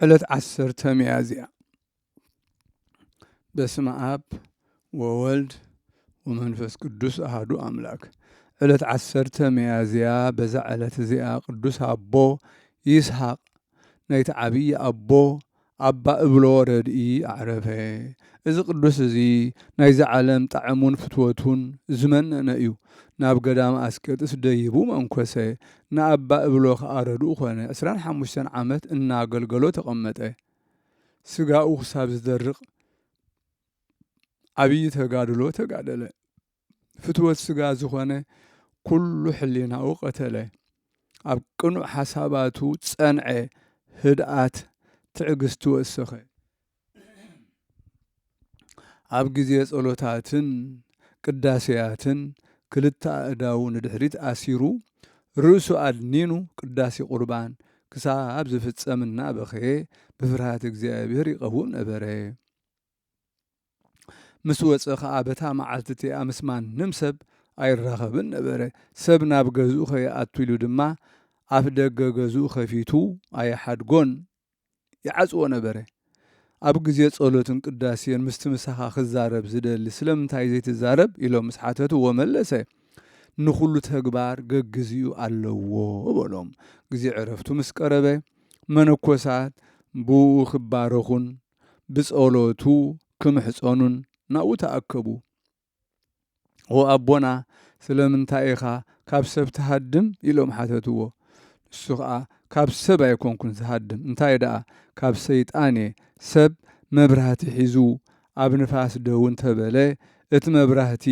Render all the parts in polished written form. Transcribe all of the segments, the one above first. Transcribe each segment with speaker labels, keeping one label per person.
Speaker 1: ዕለት 10 ሚያዝያ በስመ አብ ወወልድ ወመንፈስ ቅዱስ አሐዱ አምላክ። ዕለት 10 ሚያዝያ በዛ ዕለት እዚኣ ቅዱስ አቦ ይስሐቅ ናይቲ ዓብይ አቦ አባ እብሎ ረድኢ አዕረፈ። እዚ ቅዱስ እዚ ናይዚ ዓለም ጣዕሙን ፍትወቱን ዝመነነ እዩ። ናብ ገዳም አስቄጥስ ደይቡ መንኮሰ። ንአባ እብሎ ከዓ ረድኡ ኮነ። 25 ዓመት እናገልገሎ ተቐመጠ። ስጋኡ ክሳብ ዝደርቕ ዓብይ ተጋድሎ ተጋደለ። ፍትወት ስጋ ዝኾነ ኩሉ ሕሊናኡ ቀተለ። ኣብ ቅኑዕ ሓሳባቱ ጸንዐ። ህድኣት ትዕግስቲ ወሰኸ። ኣብ ግዜ ጸሎታትን ቅዳሴያትን ክልተ ኣእዳው ንድሕሪት ኣሲሩ ርእሱ ኣድኒኑ ቅዳሴ ቁርባን ክሳብ ዝፍጸም እናበኸየ ብፍርሃት እግዚኣብሔር ይቐውም ነበረ። ምስ ወፀ ከዓ በታ መዓልቲ እቲኣ ምስ ማንም ሰብ ኣይራኸብን ነበረ። ሰብ ናብ ገዝኡ ከይኣቱ ኢሉ ድማ ኣፍ ደገ ገዝኡ ከፊቱ ኣየሓድጎን ይዓጽዎ ነበረ። ኣብ ግዜ ጸሎትን ቅዳሴን ምስቲ ምሳኻ ክዛረብ ዝደሊ ስለምንታይ ዘይትዛረብ ኢሎም ምስ ሓተትዎ መለሰ። ንኹሉ ተግባር ገግዚኡ ኣለዎ በሎም። ግዜ ዕረፍቱ ምስ ቀረበ መነኮሳት ብኡ ክባረኹን ብጸሎቱ ክምሕፀኑን ናብኡ ተኣከቡ። ኣቦና ስለምንታይ ኢኻ ካብ ሰብ ትሃድም ኢሎም ሓተትዎ። ንሱ ከዓ ካብ ሰብ ኣይኮንኩን ዝሃድም፣ እንታይ ደኣ ካብ ሰይጣን እየ። ሰብ መብራህቲ ሒዙ ኣብ ንፋስ ደው እንተበለ እቲ መብራህቲ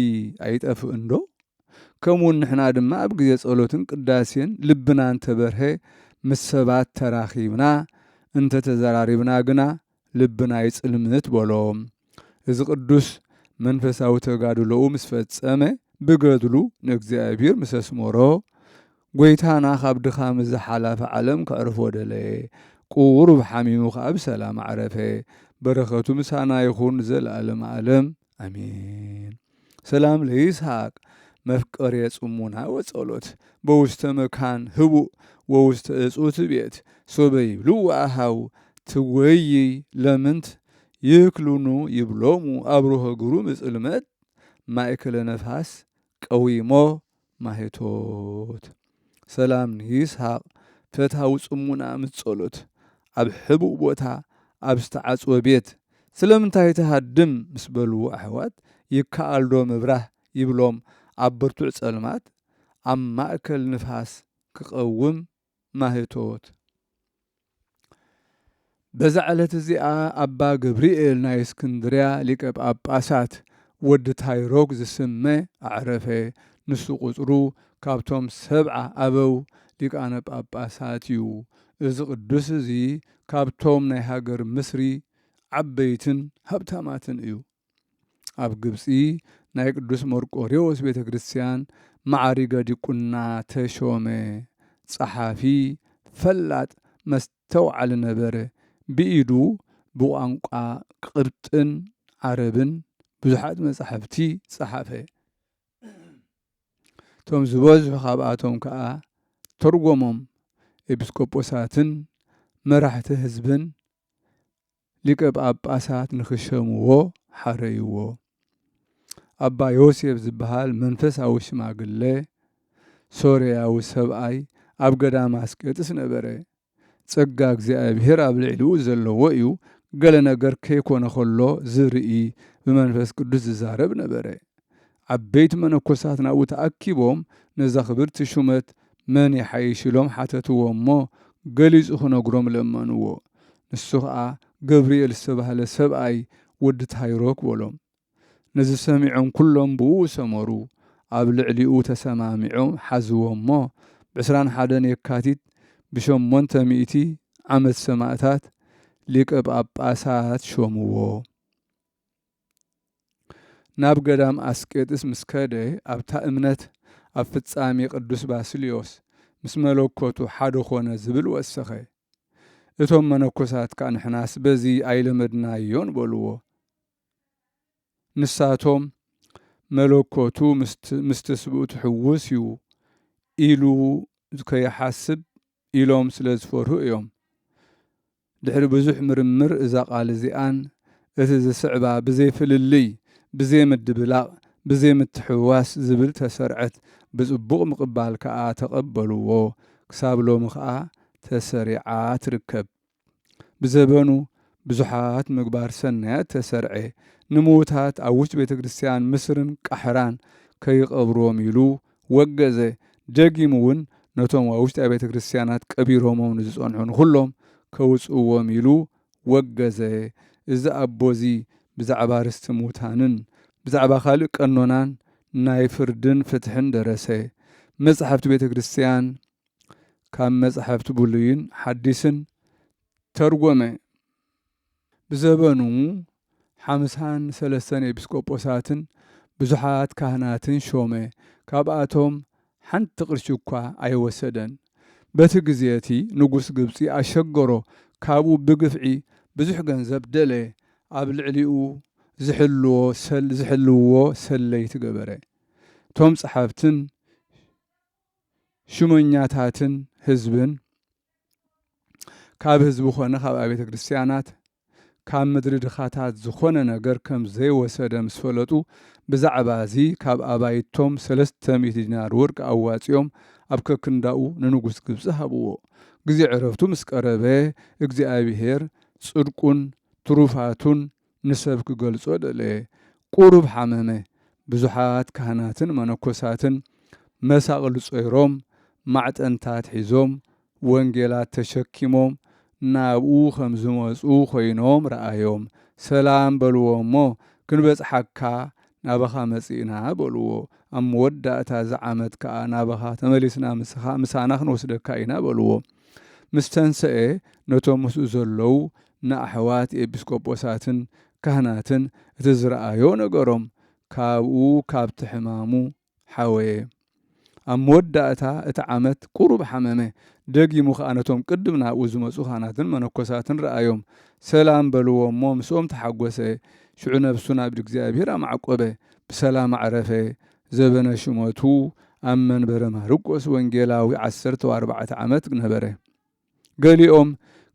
Speaker 1: ኣይጠፍእን ዶ? ከምኡውን ንሕና ድማ ኣብ ግዜ ጸሎትን ቅዳሴን ልብና እንተበርሀ ምስ ሰባት ተራኺብና እንተተዘራሪብና ግና ልብና ይጽልምት በሎም። እዚ ቅዱስ መንፈሳዊ ተጋድሎኡ ምስ ፈጸመ ብገድሉ ንእግዚአብሔር ምስ ኣስመሮ ጐይታና ካብ ድኻም ዝሓለፈ ዓለም ከዕርፎ ደለየ። ቁሩብ ሓሚሙ ከዓ ብሰላም ዓረፈ። በረኸቱ ምሳና ይኹን ዘለዓለም ዓለም አሜን። ሰላም ለይስሐቅ መፍቀሬ ጽሙና ወጸሎት በውስተ መካን ህቡእ ወውስተ እጹት ቤት ሶበ ይብሉ ወአሃው ትወይ ለምንት ይክሉኑ ይብሎሙ አብሩኸ ግሩ ምጽልመት ማእከለ ነፋስ ቀዊሞ ማሄቶት። ሰላም ይስሐቅ ፈታዊ ጽሙና ምጸሎት ኣብ ሕቡእ ቦታ ኣብ ዝተዓጽወ ቤት ስለምንታይ ተሃድም ምስ በልዎ ኣሕዋት ይከኣልዶ ምብራህ ይብሎም ኣብ ብርቱዕ ጸልማት ኣብ ማእከል ንፋስ ክቐውም ማህቶት። በዛ ዕለት እዚኣ ኣባ ገብርኤል ናይ እስክንድርያ ሊቀ ጳጳሳት ወዲ ታይሮግ ዝስመ ኣዕረፈ። ንሱ ቁጽሩ ካብቶም 70 ኣበው ሊቃነ ጳጳሳት እዩ። እዚ ቅዱስ እዚ ካብቶም ናይ ሃገር ምስሪ ዓበይትን ሃብታማትን እዩ። ኣብ ግብፂ ናይ ቅዱስ መርቆሬዎስ ቤተ ክርስቲያን ማዕሪገ ዲቁና ተሾመ። ጸሓፊ ፈላጥ መስተውዓል ነበረ። ብኢዱ ብቋንቋ ቅብጥን ዓረብን ብዙሓት መጻሕፍቲ ጸሓፈ። እቶም ዝበዝሑ ካብኣቶም ከዓ ተርጎሞም ኤጲስቆጶሳትን መራሕቲ ህዝብን ሊቀ ጳጳሳት ንክሸምዎ ሓረይዎ። ኣባ ዮሴፍ ዝበሃል መንፈሳዊ ሽማግለ ሶርያዊ ሰብኣይ ኣብ ገዳም አስቄጥስ ነበረ። ጸጋ እግዚኣብሔር ኣብ ልዕሊኡ ዘለዎ እዩ። ገለ ነገር ከይኮነ ከሎ ዝርኢ ብመንፈስ ቅዱስ ዝዛረብ ነበረ። ዓበይቲ መነኮሳት ናብኡ ተኣኪቦም ነዛ ክብርቲ ሹመት መን ይሓይሽ ኢሎም ሓተትዎ እሞ ገሊጹ ክነግሮም ለመንዎ። ንሱ ከዓ ገብርኤል ዝተባህለ ሰብኣይ ወዲ ታይሮክ በሎም። ነዚ ሰሚዖም ኩሎም ብኡ ሰመሩ። ኣብ ልዕሊኡ ተሰማሚዖም ሓዝዎ እሞ ብ21 የካቲት ብ800 ዓመት ሰማዕታት ሊቀ ጳጳሳት ሾምዎ። ናብ ገዳም አስቄጥስ ምስ ከደ ኣብታ እምነት ኣብ ፍጻሜ ቅዱስ ባስልዮስ ምስ መለኮቱ ሓደ ኾነ ዝብል ወሰኸ። እቶም መነኮሳት ከዓ ንሕናስ በዚ ኣይለመድናዮን በልዎ። ንሳቶም መለኮቱ ምስ ትስብእቱ ሕውስ እዩ ኢሉ ከይሓስብ ኢሎም ስለ ዝፈርሁ እዮም። ድሕሪ ብዙሕ ምርምር እዛ ቃል እዚኣን እቲ ዝስዕባ ብዘይ ፍልልይ ብዘይ ምድብላቕ ብዘይ ምትሕዋስ ዝብል ተሰርዐት ብጽቡቕ ምቕባል ከዓ ተቐበልዎ ክሳብ ሎሚ ከዓ ተሰሪዓ ትርከብ። ብዘበኑ ብዙሓት ምግባር ሰናያት ተሰርዐ ንምዉታት ኣብ ውሽጢ ቤተ ክርስቲያን ምስርን ቃሕራን ከይቐብሮም ኢሉ ወገዘ። ደጊሙ እውን ነቶም ኣብ ውሽጢ ቤተ ክርስቲያናት ቀቢሮሞም ንዝጸንሑ ንኹሎም ከውፅዎም ኢሉ ወገዘ። እዚ ኣቦዚ ብዛዕባ ርስቲ ምዉታንን ብዛዕባ ካልእ ቀኖናን ናይ ፍርድን ፍትሕን ደረሰ። መጽሓፍቲ ቤተ ክርስቲያን ካብ መጽሓፍቲ ብሉይን ሓዲስን ተርጎመ። ብዘበኑ 53 ኤጲስቆጶሳትን ብዙሓት ካህናትን ሾመ። ካብኣቶም ሓንቲ ቅርሺ እኳ ኣይወሰደን። በቲ ግዜ እቲ ንጉስ ግብፂ ኣሸገሮ ካብኡ ብግፍዒ ብዙሕ ገንዘብ ደለየ። ኣብ ልዕሊኡ ዝሕልውዎ ሰለይቲ ገበረ። እቶም ጸሓፍትን ሽመኛታትን ህዝብን ካብ ህዝቢ ኮነ ካብ ቤተ ክርስቲያናት ካብ ምድሪ ድኻታት ዝኾነ ነገር ከም ዘይወሰደ ምስ ፈለጡ ብዛዕባ እዚ ካብ ኣባይቶም 300 ዲናር ወርቂ ኣዋፂኦም ኣብ ከክንዳኡ ንንጉስ ግብፂ ሃብዎ። ግዜ ዕረፍቱ ምስ ቀረበ እግዚኣብሔር ጽድቁን ትሩፋቱን ንሰብ ክገልጾ ደለየ። ቁሩብ ሓመመ። ብዙሓት ካህናትን መነኮሳትን መሳቕል ጾይሮም ማዕጠንታት ሒዞም ወንጌላት ተሸኪሞም ናብኡ ከም ዝመፁ ኮይኖም ረኣዮም። ሰላም በልዎ እሞ ክንበጽሓካ ናባኻ መጺእና በልዎ። ኣብ መወዳእታ ዝዓመት ከዓ ናባኻ ተመሊስና ምሳና ክንወስደካ ኢና በልዎ። ምስ ተንስአ ነቶም ምስኡ ዘለዉ ንኣሕዋት ኤጲስቆጶሳትን ካህናትን እቲ ዝረኣዮ ነገሮም። ካብኡ ካብቲ ሕማሙ ሓወየ። ኣብ መወዳእታ እቲ ዓመት ቁሩብ ሓመመ። ደጊሙ ከዓ ነቶም ቅድም ናብኡ ዝመፁ ካህናትን መነኮሳትን ረኣዮም። ሰላም በልዎ እሞ ምስኦም ተሓጐሰ። ሽዑ ነብሱ ናብ እግዚኣብሔር ኣማዕቆበ። ብሰላም ኣዕረፈ። ዘበነ ሽመቱ ኣብ መንበረ ማርቆስ ወንጌላዊ 14 ዓመት ነበረ። ገሊኦም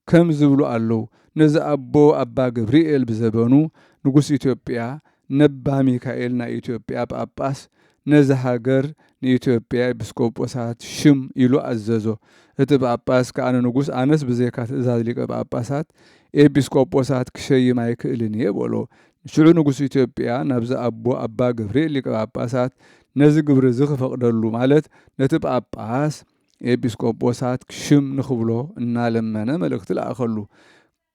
Speaker 1: ከም ዝብሉ ኣለዉ ነዚ ኣቦ ኣባ ገብርኤል ብዘበኑ ንጉስ ኢትዮጵያ ነባ ሚካኤል ናይ ኢትዮጵያ ጳጳስ ነዚ ሃገር ንኢትዮጵያ ኤጲስቆጶሳት ሽም ኢሉ ኣዘዞ። እቲ ጳጳስ ከዓ ንንጉስ ኣነስ ብዘይካ ትእዛዝ ሊቀ ጳጳሳት ኤጲስቆጶሳት ክሸይም ኣይክእልን እየ በሎ። ሽዑ ንጉስ ኢትዮጵያ ናብዚ ኣቦ ኣባ ገብርኤል ሊቀ ጳጳሳት ነዚ ግብሪ እዚ ክፈቅደሉ ማለት ነቲ ጳጳስ ኤጲስቆጶሳት ሽም ንኽብሎ እናለመነ መልእኽቲ ለኣኸሉ።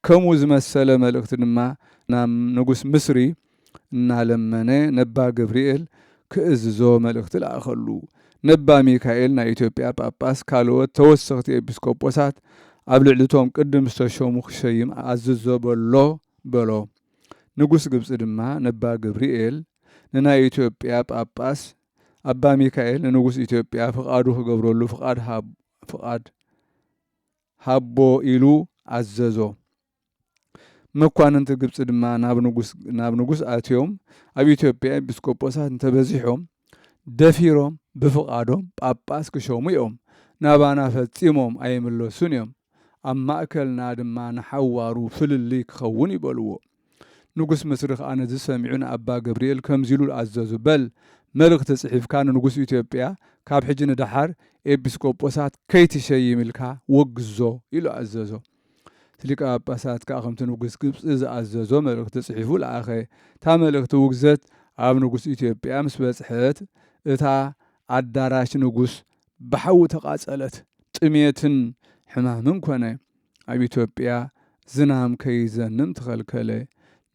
Speaker 1: ከምኡ ዝመሰለ መልእኽቲ ድማ ናብ ንጉስ ምስሪ እናለመነ ነባ ገብርኤል ክእዝዞ መልእኽቲ ለኣኸሉ። ነባ ሚካኤል ናይ ኢትዮጵያ ጳጳስ ካልኦት ተወሰኽቲ ኤጲስቆጶሳት ኣብ ልዕሊቶም ቅድም ዝተሾሙ ክሸይም ኣዝዞ በሎ። ንጉስ ግብፂ ድማ ነባ ገብርኤል ንናይ ኢትዮጵያ ጳጳስ ኣባ ሚካኤል ንንጉስ ኢትዮጵያ ፍቓዱ ክገብረሉ ፍቓድ ሃቦ ኢሉ ኣዘዞ። መኳንንቲ ግብፂ ድማ ናብ ንጉስ ኣትዮም ኣብ ኢትዮጵያ ኤጲስቆጶሳት እንተበዚሖም ደፊሮም ብፍቓዶም ጳጳስ ክሾሙ እዮም። ናባና ፈጺሞም ኣይምለሱን እዮም። ኣብ ማእከልና ድማ ንሓዋሩ ፍልልይ ክኸውን ይበልዎ። ንጉስ ምስሪ ከዓ ነዚ ሰሚዑ ንኣባ ገብርኤል ከምዚ ኢሉ ኣዘዙ። በል መልእኽቲ ጽሒፍካ ንንጉስ ኢትዮጵያ ካብ ሕጂ ንድሓር ኤጲስቆጶሳት ከይትሸይም ኢልካ ወግዞ ኢሉ ኣዘዞ። ሊቀ ጳጳሳት ከዓ ከምቲ ንጉስ ግብፂ ዝኣዘዞ መልእኽቲ ጽሒፉ ለኣኸ። እታ መልእኽቲ ውግዘት ኣብ ንጉስ ኢትዮጵያ ምስ በጽሐት እታ ኣዳራሽ ንጉስ ብሓዊ ተቓጸለት። ጥሜትን ሕማምን ኮነ። ኣብ ኢትዮጵያ ዝናም ከይዘንም ተኸልከለ።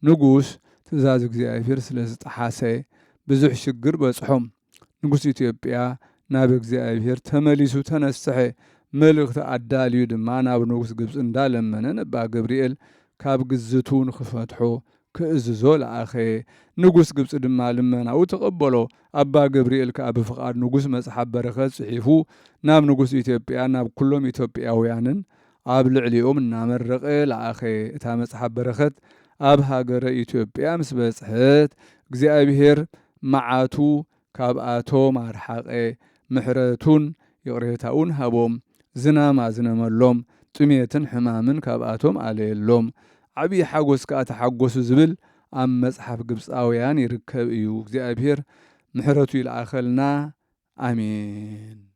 Speaker 1: ንጉስ ትእዛዝ እግዚኣብሔር ስለ ዝጠሓሰ ብዙሕ ሽግር በጽሖም። ንጉስ ኢትዮጵያ ናብ እግዚኣብሔር ተመሊሱ ተነስሐ። መልእኽቲ ኣዳልዩ ድማ ናብ ንጉስ ግብፂ እንዳለመነ ነባ ገብርኤል ካብ ግዝቱ ንኽፈትሖ ክእዝዞ ለኣኸ። ንጉስ ግብፂ ድማ ልመናኡ ተቐበሎ። ኣባ ገብርኤል ከዓ ብፍቓድ ንጉስ መጽሓፍ በረኸት ጽሒፉ ናብ ንጉስ ኢትዮጵያ ናብ ኩሎም ኢትዮጵያውያንን ኣብ ልዕሊኦም እናመረቐ ለኣኸ። እታ መጽሓፍ በረኸት ኣብ ሃገረ ኢትዮጵያ ምስ በጽሐት እግዚኣብሔር መዓቱ ካብኣቶም ኣርሓቐ። ምሕረቱን ይቕሬታውን ሃቦም። ዝናም ኣዝነመሎም። ጥሜትን ሕማምን ካብኣቶም ኣለየሎም ዓብዪ ሓጎስ ከዓ ተሓጎሱ ዝብል ኣብ መጽሓፍ ግብፃውያን ይርከብ እዩ። እግዚኣብሔር ምሕረቱ ይለኣኸልና ኣሜን።